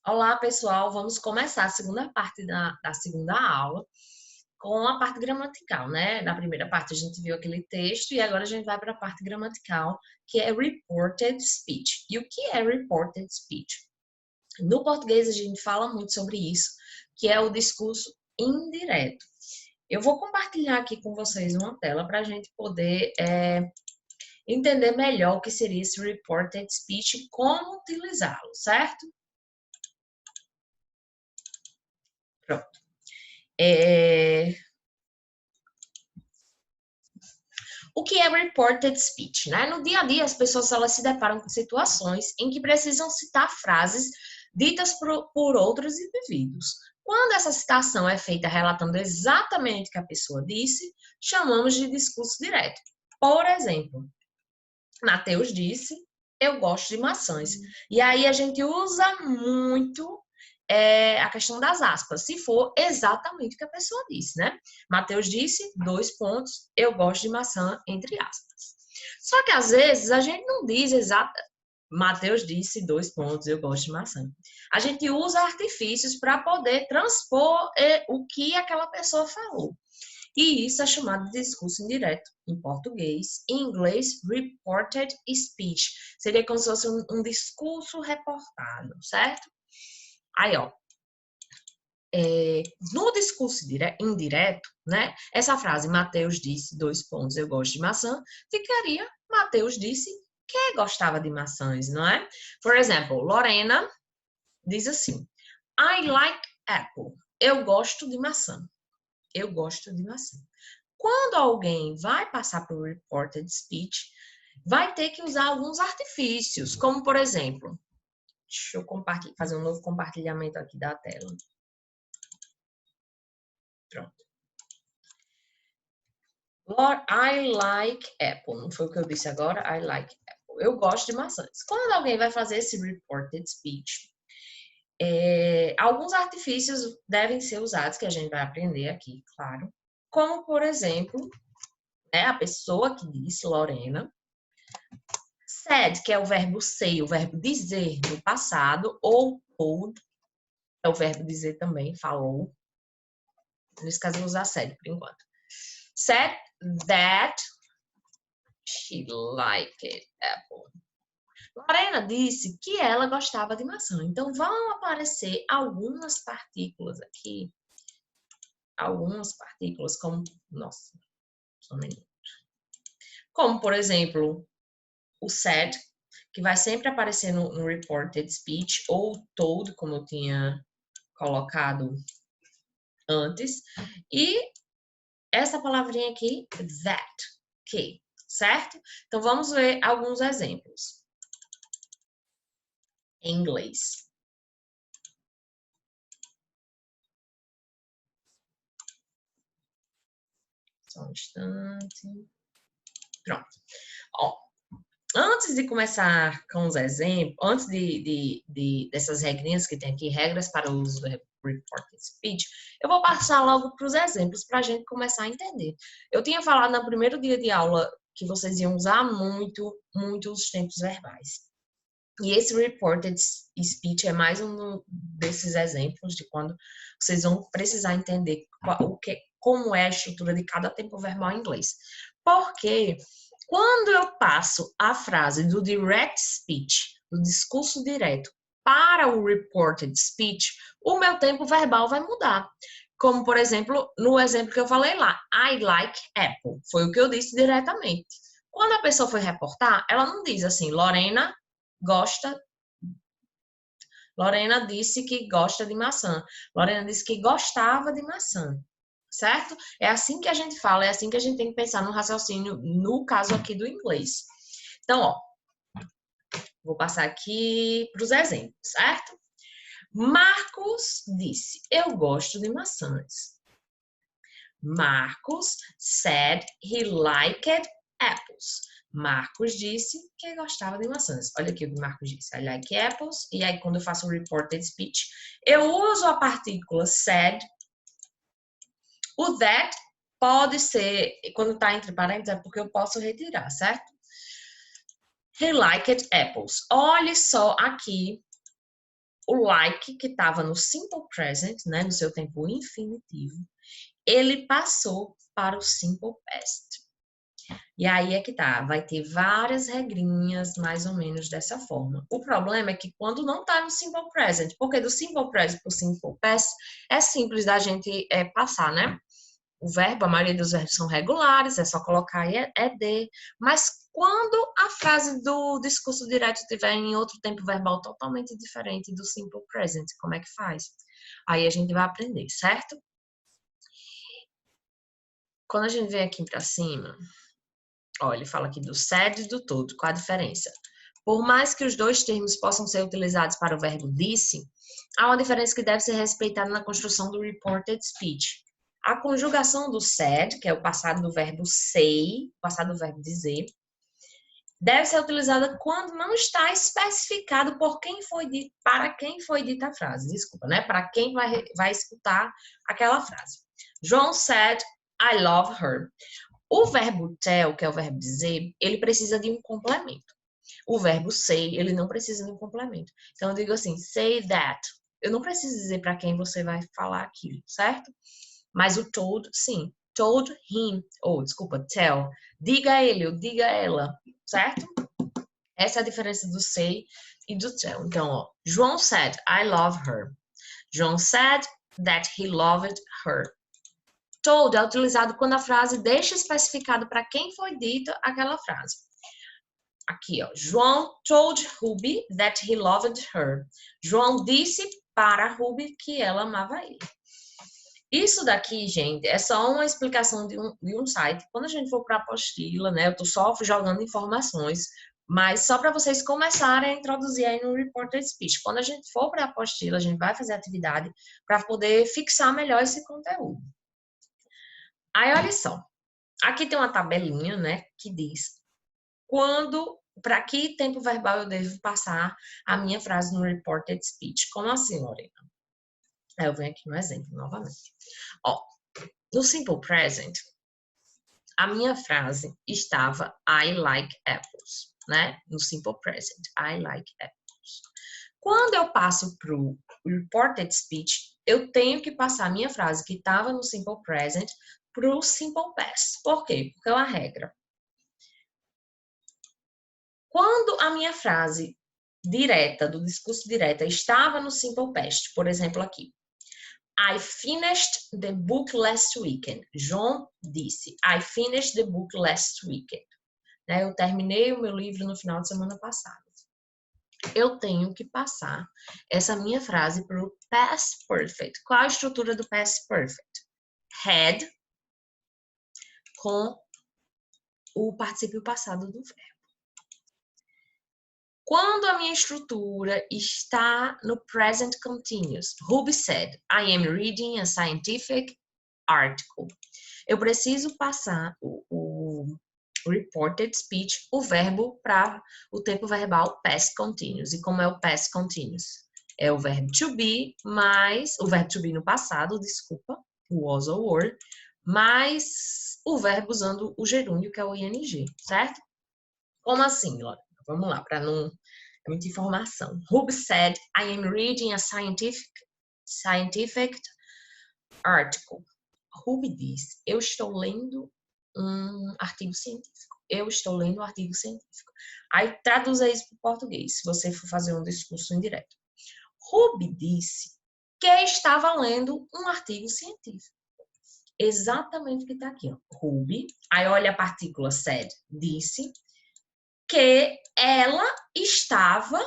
Olá, pessoal. Vamos começar a segunda parte da segunda aula com a parte gramatical, né? Na primeira parte a gente viu aquele texto e agora a gente vai para a parte gramatical, que é reported speech. E o que é reported speech? No português a gente fala muito sobre isso, que é o discurso indireto. Eu vou compartilhar aqui com vocês uma tela para a gente poder entender melhor o que seria esse reported speech e como utilizá-lo, certo? Pronto. O que é reported speech, né? No dia a dia, as pessoas elas se deparam com situações em que precisam citar frases ditas por outros indivíduos. Quando essa citação é feita relatando exatamente o que a pessoa disse, chamamos de discurso direto. Por exemplo, Mateus disse, eu gosto de maçãs. E aí a gente usa muito a questão das aspas, se for exatamente o que a pessoa disse, né? Mateus disse, 2 pontos, eu gosto de maçã, entre aspas. Só que às vezes a gente não diz exata. Mateus disse, 2 pontos, eu gosto de maçã. A gente usa artifícios para poder transpor o que aquela pessoa falou. E isso é chamado de discurso indireto em português. Em inglês, reported speech. Seria como se fosse um discurso reportado, certo? Aí, ó. No discurso indireto, né? Essa frase, Mateus disse, 2 pontos, eu gosto de maçã, ficaria, Mateus disse que gostava de maçãs, não é? Por exemplo, Lorena diz assim, I like apple. Eu gosto de maçã. Eu gosto de maçã. Quando alguém vai passar para o reported speech, vai ter que usar alguns artifícios, como por exemplo, deixa eu fazer um novo compartilhamento aqui da tela. Pronto. I like apple. Não foi o que eu disse agora? I like apple. Eu gosto de maçãs. Quando alguém vai fazer esse reported speech, alguns artifícios devem ser usados, que a gente vai aprender aqui, claro. Como, por exemplo, a pessoa que disse, Lorena, said, que é o verbo say, o verbo dizer no passado, ou told, é o verbo dizer também, falou. Nesse caso, eu vou usar said por enquanto. Said that she liked apple. Lorena disse que ela gostava de maçã. Então, vão aparecer algumas partículas aqui. Algumas partículas como... Nossa, só um minuto. Como, por exemplo, o said, que vai sempre aparecer no reported speech, ou told, como eu tinha colocado antes. E essa palavrinha aqui, that, que, certo? Então, vamos ver alguns exemplos em inglês. Só um instante. Pronto. Ó, antes de começar com os exemplos, antes dessas regrinhas que tem aqui, regras para o uso do reported speech, eu vou passar logo para os exemplos para a gente começar a entender. Eu tinha falado no primeiro dia de aula que vocês iam usar muito os tempos verbais. E esse reported speech é mais um desses exemplos de quando vocês vão precisar entender como é a estrutura de cada tempo verbal em inglês. Porque quando eu passo a frase do direct speech, do discurso direto, para o reported speech, o meu tempo verbal vai mudar. Como, por exemplo, no exemplo que eu falei lá, I like apple. Foi o que eu disse diretamente. Quando a pessoa foi reportar, ela não diz assim, Lorena disse que gosta de maçã. Lorena disse que gostava de maçã. Certo? É assim que a gente fala, é assim que a gente tem que pensar no raciocínio, no caso aqui do inglês. Então, ó, vou passar aqui para os exemplos, certo? Marcos disse, eu gosto de maçãs. Marcos said he liked apples. Marcos disse que gostava de maçãs. Olha aqui o que Marcos disse. I like apples. E aí, quando eu faço o reported speech, eu uso a partícula said. O that pode ser, quando está entre parênteses, é porque eu posso retirar, certo? He liked apples. Olhe só aqui o like, que estava no simple present, né, no seu tempo infinitivo, ele passou para o simple past. E aí é que tá, vai ter várias regrinhas mais ou menos dessa forma. O problema é que quando não tá no simple present, porque do simple present para o simple past é simples da gente passar, né? O verbo, a maioria dos verbos são regulares, é só colocar ed, mas quando a frase do discurso direto estiver em outro tempo verbal totalmente diferente do simple present, como é que faz? Aí a gente vai aprender, certo? Quando a gente vem aqui para cima, ó, ele fala aqui do said e do todo, qual a diferença? Por mais que os dois termos possam ser utilizados para o verbo disse, há uma diferença que deve ser respeitada na construção do reported speech. A conjugação do said, que é o passado do verbo say, passado do verbo dizer, deve ser utilizada quando não está especificado por quem foi dito, para quem foi dita a frase, desculpa, né? Para quem vai escutar aquela frase. João said, I love her. O verbo tell, que é o verbo dizer, ele precisa de um complemento. O verbo say, ele não precisa de um complemento. Então, eu digo assim, say that. Eu não preciso dizer para quem você vai falar aquilo, certo? Mas o told, sim. Told him, ou desculpa, tell. Diga a ele ou diga a ela, certo? Essa é a diferença do say e do tell. Então, ó, João said, I love her. João said that he loved her. Told é utilizado quando a frase deixa especificado para quem foi dita aquela frase. Aqui, ó. João told Ruby that he loved her. João disse para Ruby que ela amava ele. Isso daqui, gente, é só uma explicação de um site. Quando a gente for para a apostila, né, eu tô só jogando informações, mas só para vocês começarem a introduzir aí no Reported Speech. Quando a gente for para a apostila, a gente vai fazer atividade para poder fixar melhor esse conteúdo. Aí, olha só. Aqui tem uma tabelinha, né, que diz para que tempo verbal eu devo passar a minha frase no reported speech. Como assim, Lorena? Aí eu venho aqui no exemplo novamente. Ó, no simple present, a minha frase estava I like apples, né? No simple present, I like apples. Quando eu passo para o reported speech, eu tenho que passar a minha frase que estava no simple present para o simple past. Por quê? Porque é uma regra. Quando a minha frase direta, do discurso direta, estava no simple past, por exemplo, aqui. I finished the book last weekend. João disse, I finished the book last weekend. Eu terminei o meu livro no final de semana passado. Eu tenho que passar essa minha frase para o past perfect. Qual a estrutura do past perfect? Had com o particípio passado do verbo. Quando a minha estrutura está no present continuous, Ruby said, I am reading a scientific article. Eu preciso passar o reported speech, o verbo para o tempo verbal past continuous. E como é o past continuous? É o verbo to be mais o verbo to be no passado, desculpa, o was ou were, mais o verbo usando o gerúndio, que é o ing, certo? Como assim, Laura? Vamos lá, para não... É muita informação. Ruby said, I am reading a scientific article. Ruby diz, eu estou lendo um artigo científico. Eu estou lendo um artigo científico. Aí traduza isso para o português, se você for fazer um discurso indireto. Ruby disse que estava lendo um artigo científico. Exatamente o que está aqui. Ó. Ruby, aí olha a partícula said, disse que ela estava,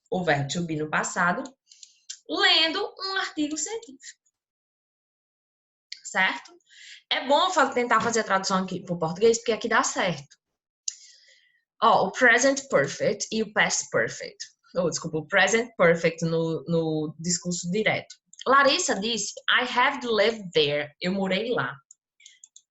o verbo to be no passado, lendo um artigo científico. Certo? É bom tentar fazer a tradução aqui para o português, porque aqui dá certo. Ó, o present perfect e o past perfect. Desculpa, o present perfect no discurso direto. Larissa disse, I have lived there. Eu morei lá.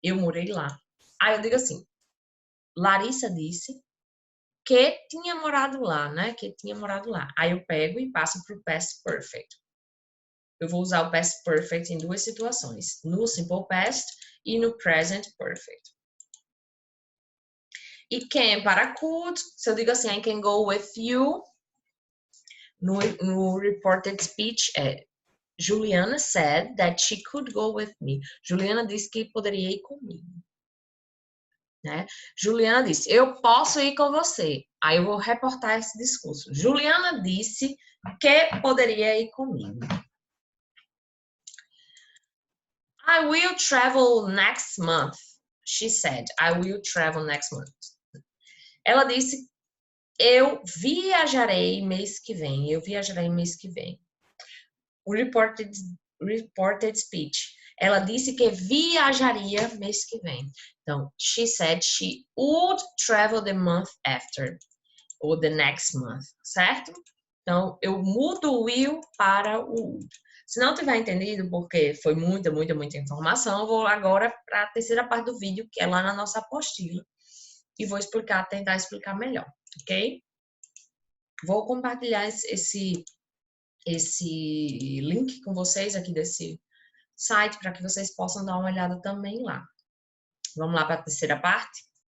Eu morei lá. Aí eu digo assim, Larissa disse que tinha morado lá, né? Que tinha morado lá. Aí eu pego e passo para o past perfect. Eu vou usar o past perfect em duas situações, no simple past e no present perfect. E can para could, se eu digo assim, I can go with you, No reported speech Juliana said that she could go with me. Juliana disse que poderia ir comigo. Né? Juliana disse, eu posso ir com você. Aí eu vou reportar esse discurso. Juliana disse que poderia ir comigo. I will travel next month. She said, I will travel next month. Ela disse, eu viajarei mês que vem. Eu viajarei mês que vem. O reported speech. Ela disse que viajaria mês que vem. Então, she said she would travel the month after. Ou the next month, certo? Então, eu mudo o will para o would. Se não tiver entendido, porque foi muita informação, eu vou agora para a terceira parte do vídeo, que é lá na nossa apostila. E vou tentar explicar melhor, ok? Vou compartilhar esse link com vocês aqui desse site para que vocês possam dar uma olhada também lá. Vamos lá para a terceira parte?